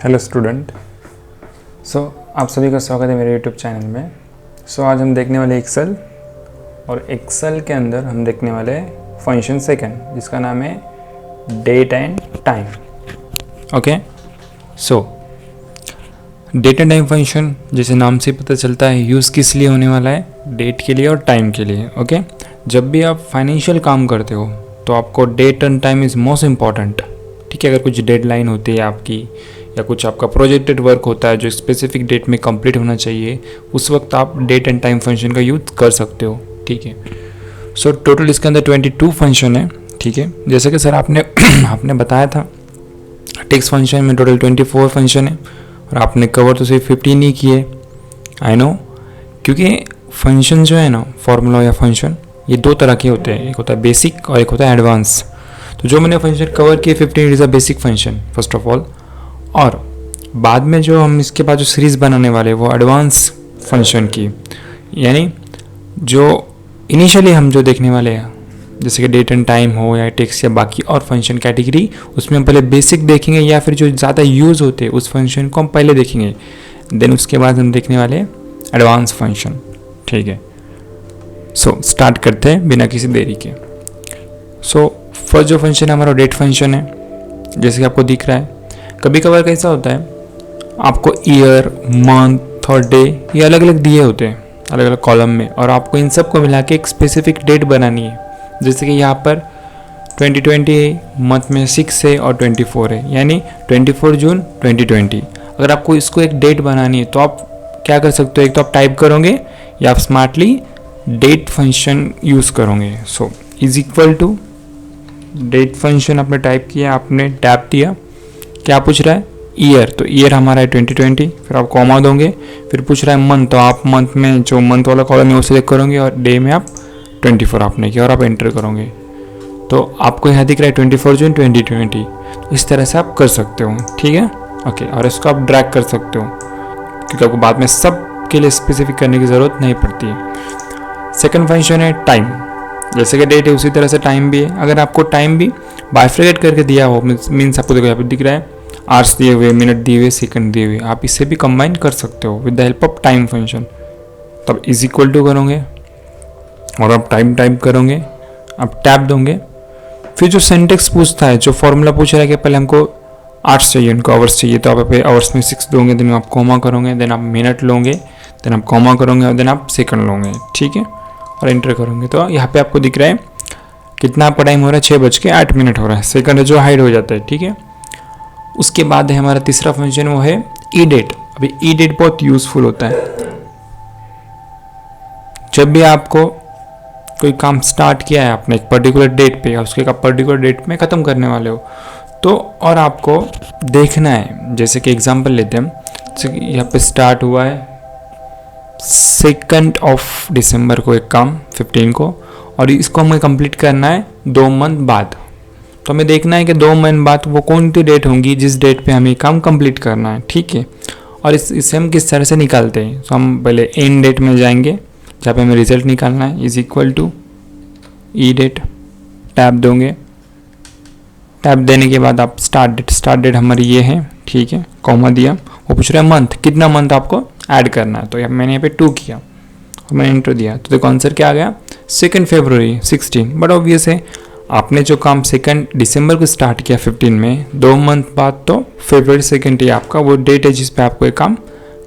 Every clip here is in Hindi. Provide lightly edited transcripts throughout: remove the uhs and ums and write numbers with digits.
Hello student. आप सभी का स्वागत है मेरे यूट्यूब चैनल में। आज हम देखने वाले एक्सेल, और एक्सेल के अंदर हम देखने वाले फंक्शन सेकंड जिसका नाम है date and time. Okay, date and time function जैसे नाम से पता चलता है यूज़ किस लिए होने वाला है, डेट के लिए और टाइम के लिए। ओके, जब भी आप फाइनेंशियल काम करते हो तो आपको date and time is most important. ठीक है, अगर कुछ डेडलाइन होती है आपकी या कुछ आपका प्रोजेक्टेड वर्क होता है जो स्पेसिफिक डेट में कंप्लीट होना चाहिए, उस वक्त आप डेट एंड टाइम फंक्शन का यूज़ कर सकते हो। ठीक है, टोटल इसके अंदर 22 फंक्शन है। ठीक है, जैसे कि सर आपने आपने बताया था टेक्स्ट फंक्शन में टोटल 24 फंक्शन है और आपने कवर तो सिर्फ 15 ही किए। आई नो, क्योंकि फंक्शन जो है ना, फॉर्मूला या फंक्शन, ये दो तरह के होते हैं, एक होता है बेसिक और एक होता है एडवांस। तो जो मैंने फंक्शन कवर किए 15 is a basic function first of all, और बाद में जो हम इसके बाद जो सीरीज़ बनाने वाले वो एडवांस फंक्शन की, यानी जो इनिशियली हम जो देखने वाले हैं जैसे कि डेट एंड टाइम हो या टेक्स्ट या बाकी और फंक्शन कैटेगरी, उसमें हम पहले बेसिक देखेंगे या फिर जो ज़्यादा यूज़ होते हैं उस फंक्शन को हम पहले देखेंगे, देन उसके बाद हम देखने वाले एडवांस फंक्शन। ठीक है, स्टार्ट करते हैं बिना किसी देरी के। फर्स्ट जो फंक्शन है हमारा डेट फंक्शन है, जैसे कि आपको दिख रहा है। कभी कभार कैसा होता है आपको ईयर, मंथ और डे ये अलग अलग दिए होते हैं अलग अलग कॉलम में, और आपको इन सब को मिला के एक स्पेसिफिक डेट बनानी है। जैसे कि यहाँ पर 2020 मंथ में 6 है और 24 है, यानी 24 जून 2020। अगर आपको इसको एक डेट बनानी है तो आप क्या कर सकते हो, एक तो आप टाइप करोगे या आप स्मार्टली डेट फंक्शन यूज़ करोगे। Is equal to date function आपने टाइप किया, आपने टैप दिया, क्या पूछ रहा है ईयर, तो ईयर हमारा है 2020, फिर आप कॉमा दोगे। फिर पूछ रहा है मंथ, तो आप मंथ में जो मंथ वाला कॉलम है वो सिलेक्ट करोगे, और डे में आप 24 आपने किया और आप एंटर करोगे। तो आपको यहाँ दिख रहा है 24 जून 2020। इस तरह से आप कर सकते हो। ठीक है, ओके, और इसको आप ड्रैग कर सकते हो क्योंकि आपको बाद में सब के लिए स्पेसिफिक करने की ज़रूरत नहीं पड़ती है। सेकेंड फंक्शन है टाइम, जैसे कि डेट है उसी तरह से टाइम भी है। अगर आपको टाइम भी बाइफरकेट करके दिया हो, मीन्स आपको देखो यहाँ पे दिख रहा है आवर्स दिए हुए, मिनट दिए हुए, सेकंड दिए हुए, आप इससे भी कंबाइन कर सकते हो with the help of time function. तब इज इक्वल टू करोगे और आप टाइम टाइप करोगे, आप टैप दोगे। फिर जो सिंटेक्स पूछता है, जो फॉर्मूला पूछ रहा है कि पहले हमको आवर्स चाहिए, उनको आवर्स चाहिए, तो आप आवर्स में 6 दोगे, देन आप कॉमा करोगे, देन आप मिनट लोगे, देन आप कॉमा करोगे और देन आप सेकंड लोगे। ठीक है, और एंटर करोगे। तो यहाँ पे आपको दिख रहा है कितना आपका टाइम हो रहा है, 6:08 हो रहा है, सेकंड जो हाइड हो जाता है। ठीक है, उसके बाद है हमारा तीसरा फंक्शन, वो है ई डेट। अभी ई डेट बहुत यूजफुल होता है जब भी आपको कोई काम स्टार्ट किया है आपने एक पर्टिकुलर डेट पे, या उसके पर्टिकुलर डेट में ख़त्म करने वाले हो, तो और आपको देखना है। जैसे कि एग्जांपल लेते हैं, जैसे कि यहाँ पे स्टार्ट हुआ है 2 दिसंबर को एक काम 15 को, और इसको हमें कंप्लीट करना है 2 मंथ बाद। तो हमें देखना है कि 2 मंथ बाद वो कौन सी डेट होंगी जिस डेट पे हमें काम कंप्लीट करना है। ठीक है, और इससे हम किस तरह से निकालते हैं, तो हम पहले एंड डेट में जाएंगे जहाँ पे हमें रिजल्ट निकालना है। Is equal to E date, tab दोगे। टैप देने के बाद आप स्टार्ट डेट हमारी ये है। ठीक है, कॉमा दिया। वो पूछ रहा है मंथ, कितना मंथ आपको ऐड करना है, तो मैंने यहाँ पे 2 किया और मैंने एंटर दिया। तो देखो आंसर क्या आ गया, 2 फरवरी 16। बट ऑब्वियस है आपने जो काम 2 दिसंबर को स्टार्ट किया 15 में, 2 मंथ बाद तो फरवरी 2 ही आपका वो डेट है जिस पे आपको एक काम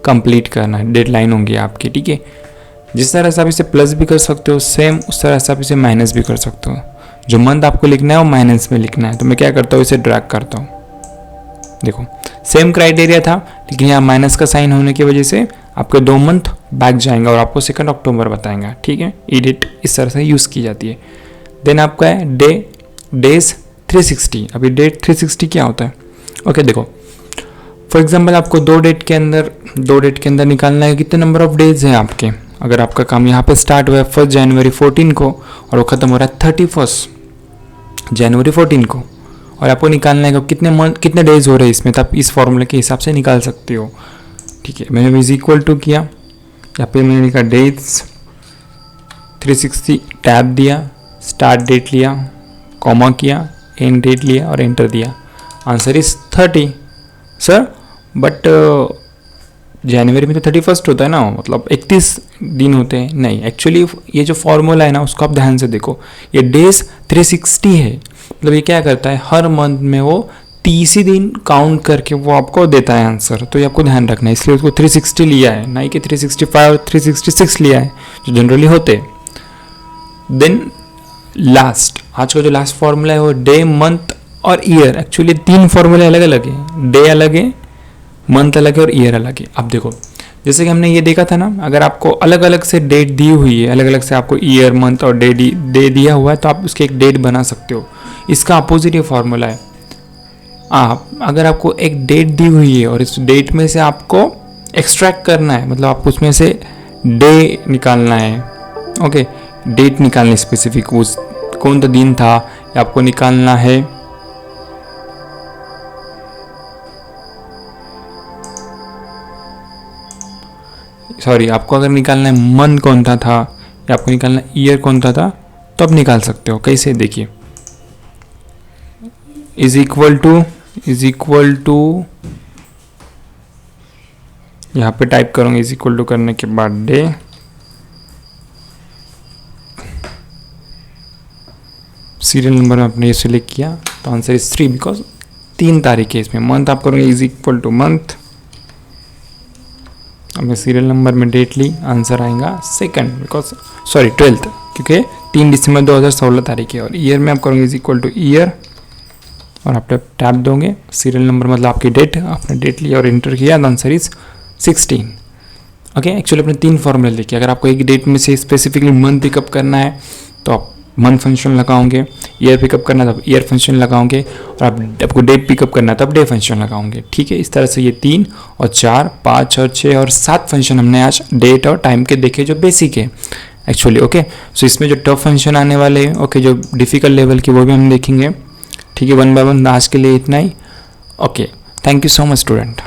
कंप्लीट करना है, डेडलाइन होंगी आपकी। ठीक है, जिस तरह से आप इसे प्लस भी कर सकते हो, सेम उस तरह से आप इसे माइनस भी कर सकते हो। जो मंथ आपको लिखना है वो माइनस में लिखना है, तो मैं क्या करता हूँ, इसे ड्रैग करता हूँ। देखो सेम क्राइटेरिया था, लेकिन यहाँ माइनस का साइन होने की वजह से आपके 2 मंथ बैक जाएंगे और आपको 2 अक्टूबर बताएंगा। ठीक है, ई डेट इस तरह से यूज़ की जाती है। देन आपका है डेज 360। अभी डेट 360 क्या होता है, ओके देखो फॉर एग्जांपल आपको 2 डेट के अंदर निकालना है कितने नंबर ऑफ डेज हैं आपके। अगर आपका काम यहाँ पे स्टार्ट हुआ है 1 जनवरी 14 को और वो ख़त्म हो रहा है 31 जनवरी 14 को, और आपको निकालना है कि कितने डेज हो रहे हैं इसमें, तब इस फॉर्मूले के हिसाब से निकाल सकते हो। ठीक है, मैंने इज इक्वल टू किया, यहाँ पे मैंने लिखा डेज 360, टैप दिया, स्टार्ट डेट लिया, कॉमा किया, एंड डेट लिया और एंटर दिया। Answer is 30। सर बट जनवरी में तो 31 होता है ना, मतलब 31 दिन होते हैं। नहीं, एक्चुअली ये जो फॉर्मूला है ना उसको आप ध्यान से देखो, ये डेज 360 है। मतलब ये क्या करता है, हर मंथ में वो 30 ही दिन काउंट करके वो आपको देता है आंसर। तो ये आपको ध्यान रखना है, इसलिए उसको 360 लिया है, ना कि 365 और 366 लिया है जो जनरली होते हैं। देन लास्ट, आज का जो लास्ट फॉर्मूला है वो डे, मंथ और ईयर। एक्चुअली 3 फॉर्मूले अलग अलग है, डे अलग है, मंथ अलग है और ईयर अलग है। अब देखो, जैसे कि हमने ये देखा था ना, अगर आपको अलग अलग से डेट दी हुई है, अलग अलग से आपको ईयर, मंथ और डे दिया हुआ है, तो आप उसके एक डेट बना सकते हो। इसका अपोजिट ये फॉर्मूला है। आप अगर आपको एक डेट दी हुई है और इस डेट में से आपको एक्सट्रैक्ट करना है, मतलब आपको उसमें से डे निकालना है, ओके, डेट निकालनी स्पेसिफिक, उस कौन सा दिन था, या आपको निकालना है आपको अगर निकालना है मंथ कौन सा था या आपको निकालना है ईयर कौन सा था, तो आप निकाल सकते हो। कैसे, देखिए, इज इक्वल टू यहाँ पे टाइप करूँगा, इज इक्वल टू करने के बाद डे, सीरियल नंबर में आपने ये सिलेक्ट किया तो आंसर इज 3, बिकॉज 3 तारीख है इसमें। मंथ आप करोगे इज इक्वल टू मंथ, हमने सीरियल नंबर में डेट ली, आंसर आएगा 2nd, बिकॉज 12th, क्योंकि 3 दिसंबर 2016 तारीख है। और ईयर में आप करोगे इज इक्वल टू ईयर, और आप टैप दोगे, सीरियल नंबर मतलब आपकी डेट, आपने डेट लिया और इंटर किया, आंसर इज 16। ओके, एक्चुअली अपने 3 फॉर्मूले लिखे। अगर आपको एक डेट में से स्पेसिफिकली मंथ पिकअप करना है तो आप मंथ फंक्शन लगाओगे, ईयर पिकअप करना है तब ईयर फंक्शन लगाओगे, और आपको डेट पिकअप करना है तब डे फंक्शन लगाओगे। ठीक है, इस तरह से ये 3 और 4, 5 और 6 और 7 फंक्शन हमने आज डेट और टाइम के देखे, जो बेसिक है एक्चुअली। ओके, सो इसमें जो टफ फंक्शन आने वाले हैं, ओके, जो डिफिकल्ट लेवल की, वो भी हम देखेंगे। ठीक है, 1 बाय 1 आज के लिए इतना ही। Okay, thank you so much student.